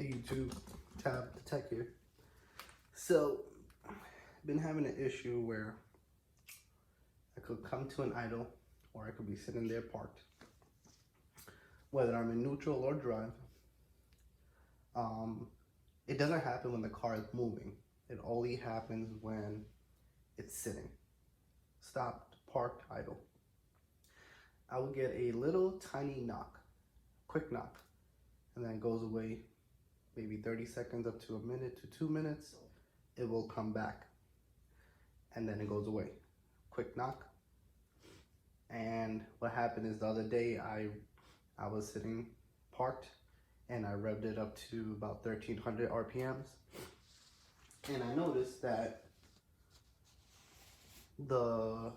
Hey YouTube, Tab the Tech here. So, been having an issue where I could come to an idle or I could be sitting there parked. Whether I'm in neutral or drive, it doesn't happen when the car is moving. It only happens when it's sitting, stopped, parked, idle. I will get a little tiny knock, quick knock, and then it goes away. Maybe 30 seconds up to a minute to 2 minutes, it will come back and then it goes away. Quick knock. And what happened is the other day I was sitting parked and I revved it up to about 1300 RPMs. And I noticed that the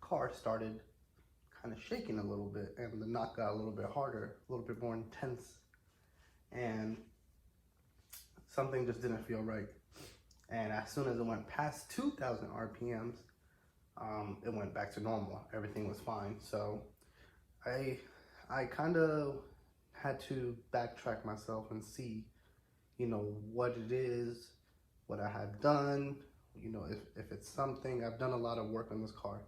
car started kind of shaking a little bit and the knock got a little bit harder, a little bit more intense. And something just didn't feel right. And as soon as it went past 2000 RPMs, it went back to normal. Everything was fine. So I kind of had to backtrack myself and see, what it is, what I had done, if it's something. I've done a lot of work on this car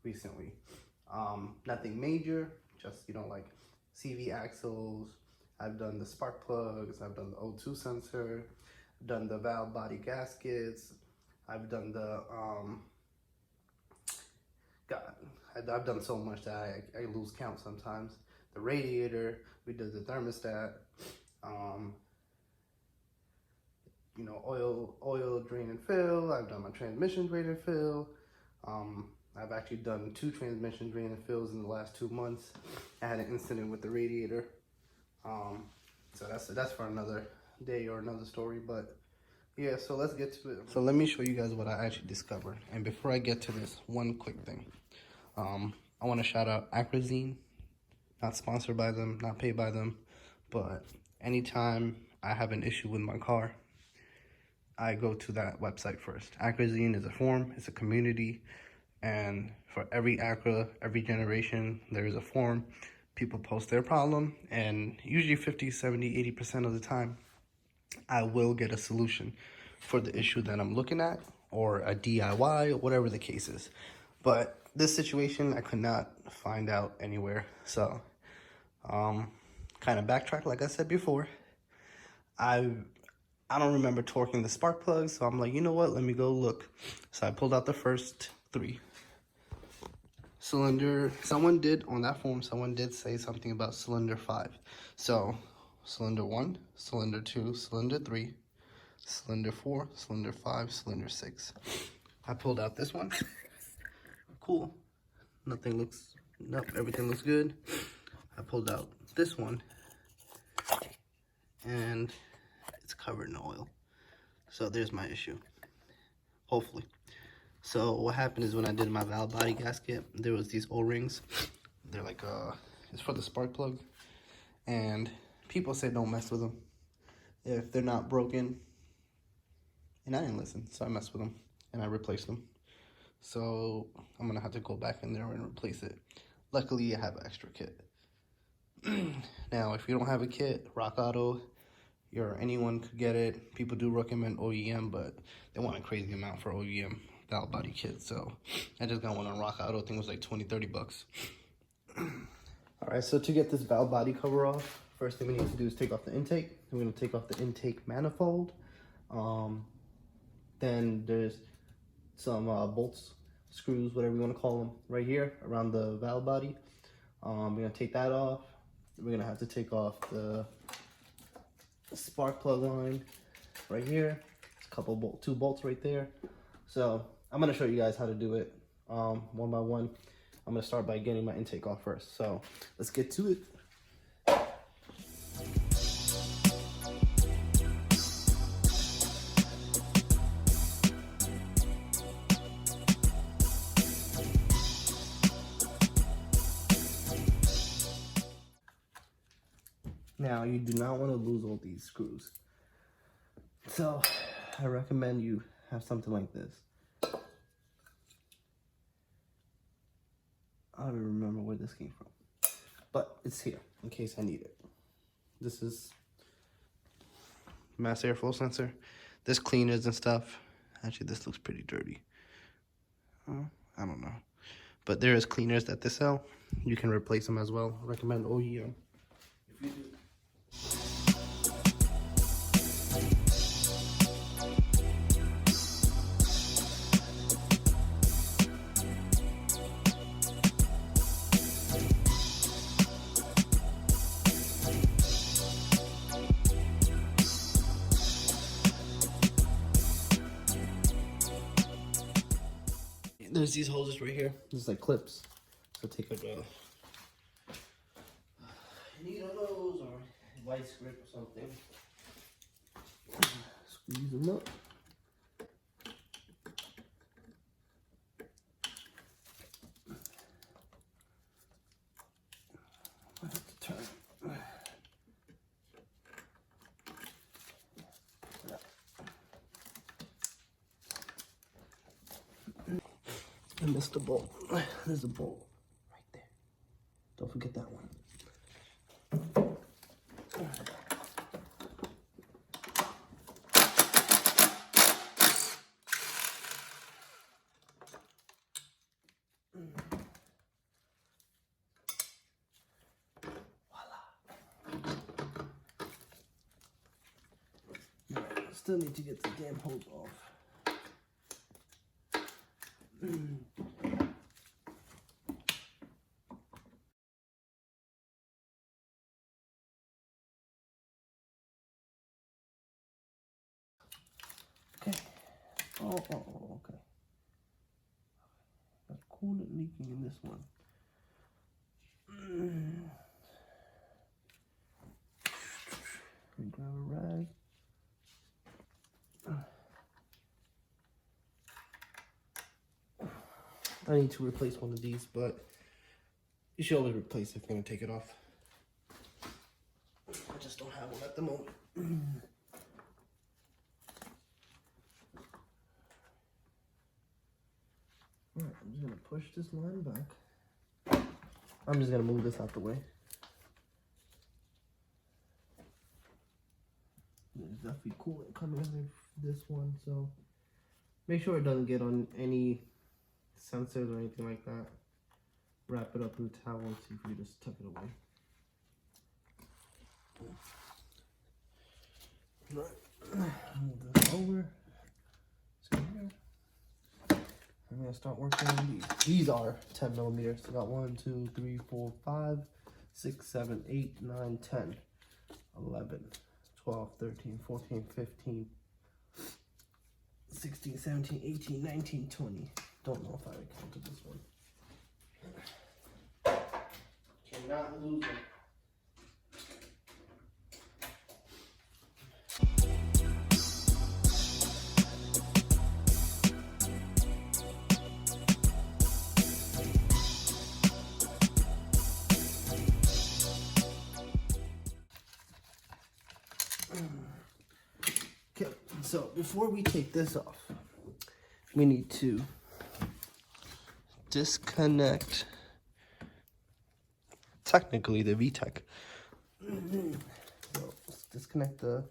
recently. Nothing major, just, like CV axles. I've done the spark plugs, I've done the O2 sensor, I've done the valve body gaskets, I've done the, I've done so much that I lose count sometimes. The radiator, we did the thermostat, oil drain and fill. I've done my transmission drain and fill. I've actually done 2 transmission drain and fills in the last 2 months. I had an incident with the radiator. So that's for another day or another story, but yeah, so let's get to it. So let me show you guys what I actually discovered. And before I get to this, one quick thing. I want to shout out Acura, not sponsored by them, not paid by them, but anytime I have an issue with my car, I go to that website first. Acura is a forum, it's a community, and for every Acura, every generation, there is a forum. People post their problem, and usually 50, 70, 80% of the time, I will get a solution for the issue that I'm looking at, or a DIY, or whatever the case is. But this situation, I could not find out anywhere. So, kind of backtrack, like I said before. I don't remember torquing the spark plugs, so I'm like, you know what, let me go look. So I pulled out the first 3. Cylinder, someone did say something about cylinder 5. So cylinder 1, cylinder 2, cylinder 3, cylinder 4, cylinder 5, cylinder 6. I pulled out this one. Cool. Everything looks good. I pulled out this one and it's covered in oil. So there's my issue. Hopefully. So what happened is when I did my valve body gasket, there was these O-rings. They're like, it's for the spark plug. And people say don't mess with them if they're not broken. And I didn't listen, so I messed with them and I replaced them. So I'm gonna have to go back in there and replace it. Luckily, I have an extra kit. Now, if you don't have a kit, Rock Auto, anyone could get it. People do recommend OEM, but they want a crazy amount for OEM valve body kit. So I just got one on Rock Auto. I think it was like 20, 30 bucks. All right, so to get this valve body cover off, first thing we need to do is take off the intake. We're gonna take off the intake manifold. Then there's some bolts, screws, whatever you want to call them, right here around the valve body. We're gonna take that off. We're gonna have to take off the spark plug line right here. There's a 2 bolts right there. So I'm gonna show you guys how to do it one by one. I'm gonna start by getting my intake off first. So let's get to it. Now, you do not want to lose all these screws. So, I recommend you have something like this. I don't remember where this came from, but it's here in case I need it. This is mass airflow sensor. There's cleaners and stuff. Actually, this looks pretty dirty. I don't know. But there is cleaners that they sell. You can replace them as well. I recommend OEM. If you do. There's these hoses right here. This is like clips. So take like a needle hose or vice grip or something. Squeeze them up. I have to turn. I missed the bolt. There's a bolt right there. Don't forget that one. Voila. Still need to get the damn hose off. Okay. Oh, okay. Got coolant leaking in this one. Grab a rag. I need to replace one of these, but you should always replace if you're gonna take it off. I just don't have one at the moment. Alright, I'm just gonna push this line back. I'm just gonna move this out the way. There's definitely coolant coming out of this one, so make sure it doesn't get on any sensors or anything like that. Wrap it up in a towel and see if you just tuck it away. Right. Move this over. So here. I'm gonna start working on these. These are 10 millimeters. So I got 1, 2, 3, 4, 5, 6, 7, 8, 9, 10, 11, 12, 13, 14, 15, 16, 17, 18, 19, 20. Don't know if I counted this one. Cannot lose it. Okay, so before we take this off, we need to disconnect technically the VTEC. So let's disconnect the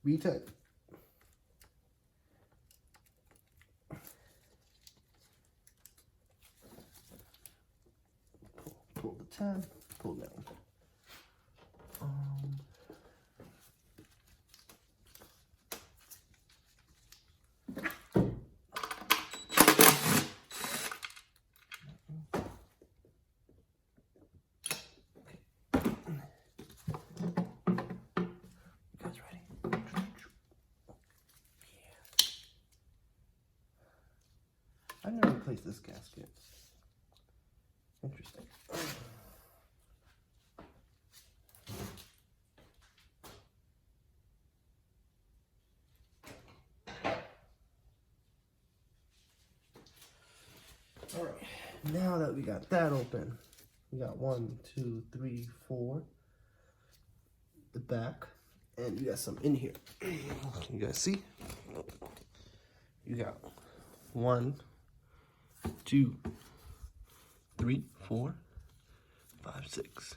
VTEC. Pull the tab, pull down. I've never replaced this gasket. Interesting. All right, now that we got that open, we got 1, 2, 3, 4, the back, and we got some in here. Can you guys see? You got 1, 2, 3, 4, 5, 6.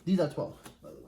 These are 12, by the way.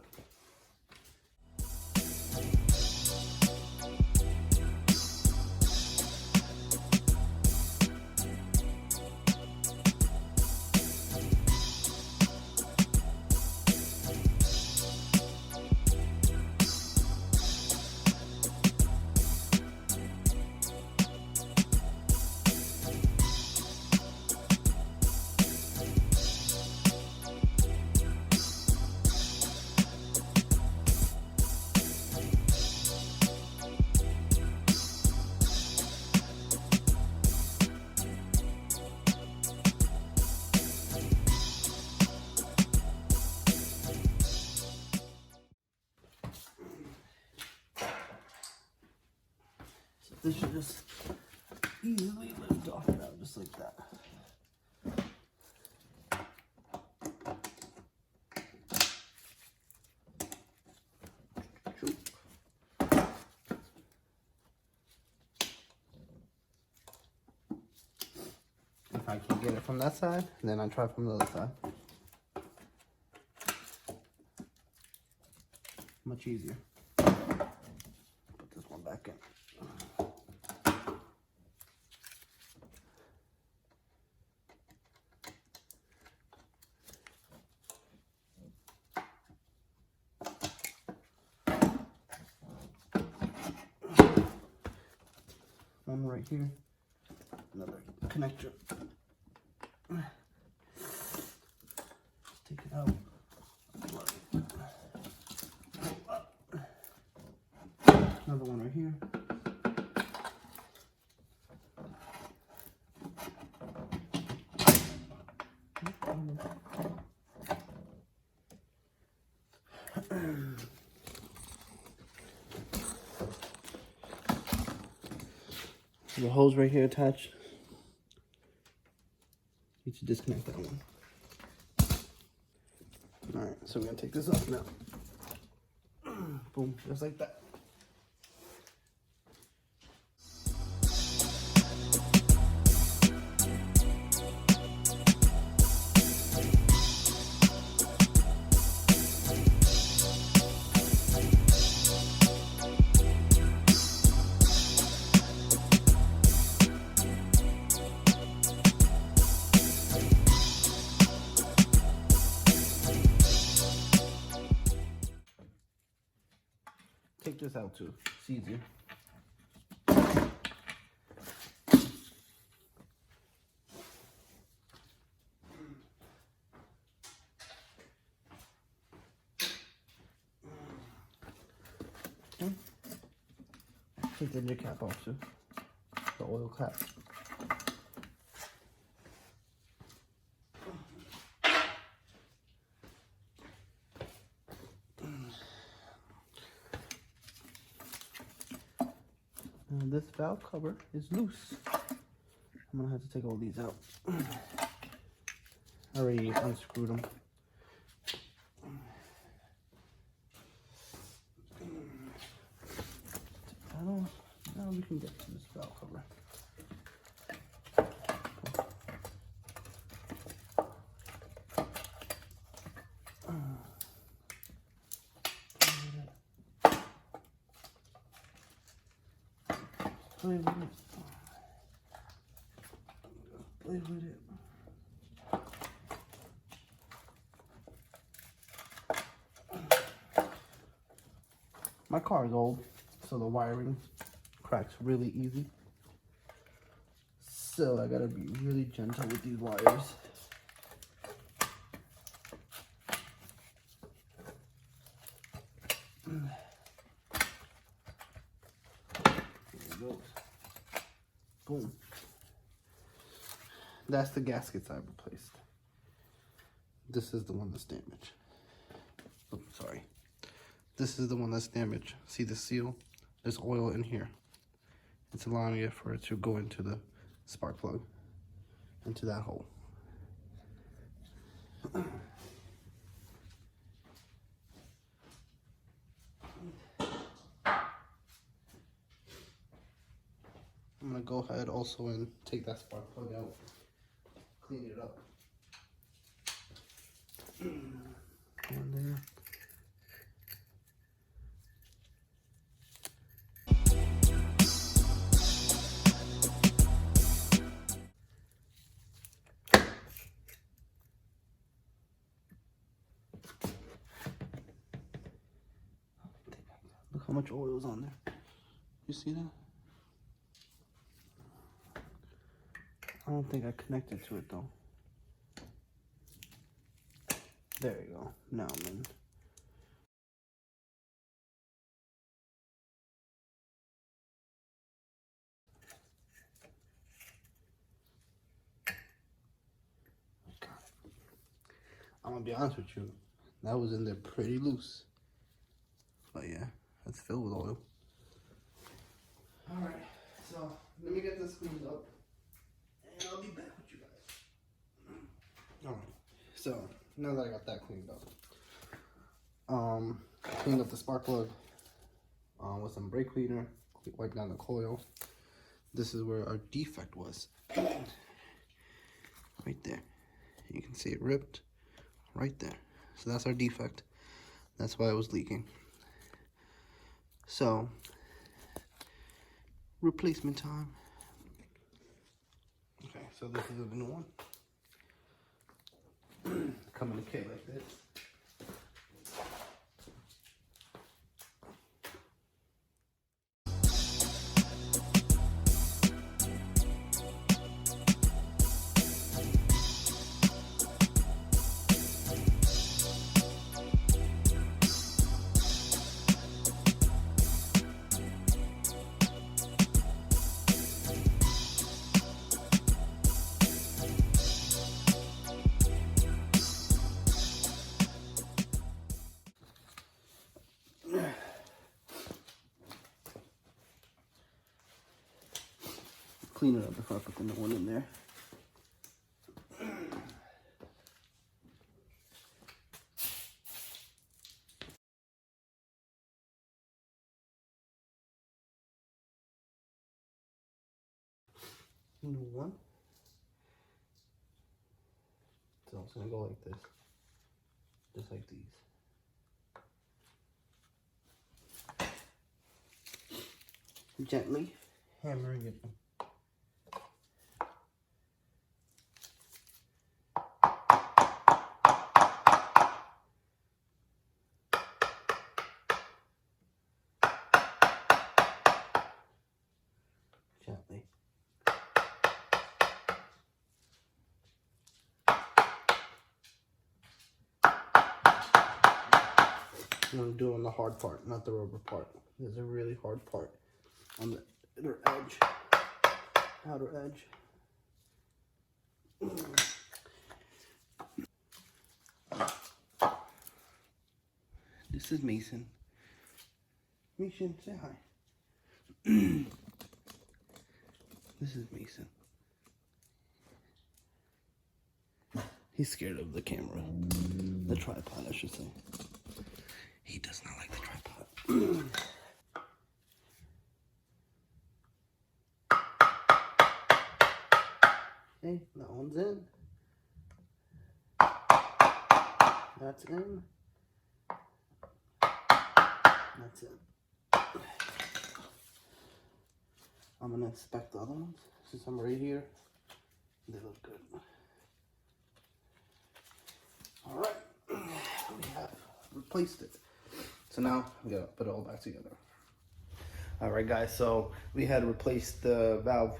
This should just easily lift off now, just like that. If I can get it from that side, then I try from the other side. Much easier. Put this one back in. One right here, another connector. Take it out. Another one right here. The hose right here attached. You should disconnect that one. Alright, so we're gonna take this off now. Boom, just like that. Take this out too, it's easier. Okay. Take the lid cap off too, the oil cap. And this valve cover is loose. I'm gonna have to take all these out. I already unscrewed them. Now we can get to this valve cover. Play with it. Play with it. My car is old, so the wiring cracks really easy. So I gotta be really gentle with these wires. Boom. That's the gaskets I replaced. This is the one that's damaged. Oh, sorry. This is the one that's damaged. See the seal? There's oil in here. It's allowing it for it to go into the spark plug, into that hole. I'm gonna go ahead also and take that spark plug out, clean it up. One there. Look how much oil is on there. You see that? I don't think I connected to it though. There you go. Now I'm in. I'm gonna be honest with you, that was in there pretty loose. But yeah, it's filled with oil. Alright, so let me get this cleaned up and I'll be back with you guys. Alright, so now that I got that cleaned up, cleaned up the spark plug with some brake cleaner, wipe down the coil. This is where our defect was. Right there. You can see it ripped. Right there. So that's our defect. That's why it was leaking. So, replacement time. Okay, so this is a new one. Come in a kit like this. Clean it up before I put the new one in there. New one. So it's gonna go like this, just like these. Gently hammering it. Gently. I'm gonna do it on the hard part, not the rubber part. There's a really hard part on the inner edge, outer edge. This is Mason. Mason, say hi. This is Mason. He's scared of the camera. The tripod, I should say. He does not like the tripod. Okay, that one's in. That's in. That's it. I'm gonna inspect the other ones since I'm right here. They look good. All right, we have replaced it. So now we gotta put it all back together. All right, guys. So we had replaced the valve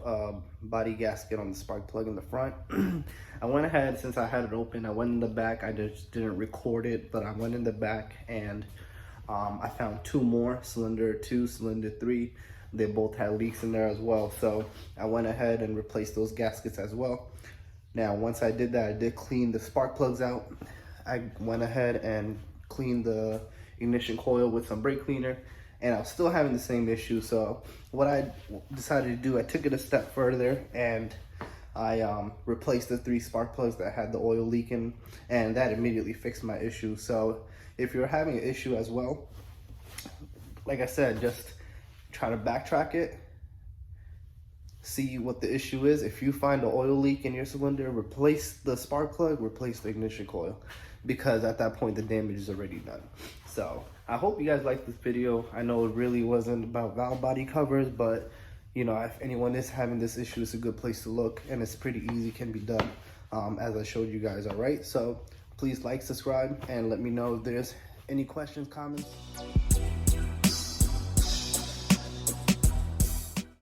body gasket on the spark plug in the front. I went ahead, since I had it open, I went in the back. I just didn't record it, but I went in the back and I found two more, cylinder 2, cylinder 3. They both had leaks in there as well. So I went ahead and replaced those gaskets as well. Now, once I did that, I did clean the spark plugs out. I went ahead and cleaned the ignition coil with some brake cleaner, and I was still having the same issue. So what I decided to do, I took it a step further and I replaced the 3 spark plugs that had the oil leaking, and that immediately fixed my issue. So if you're having an issue as well, like I said, just try to backtrack it, see what the issue is. If you find an oil leak in your cylinder, replace the spark plug, replace the ignition coil, because at that point the damage is already done. So I hope you guys liked this video. I know it really wasn't about valve body covers, but you know, if anyone is having this issue, it's a good place to look, and it's pretty easy, can be done, as I showed you guys. All right, so please like, subscribe, and let me know if there's any questions, comments.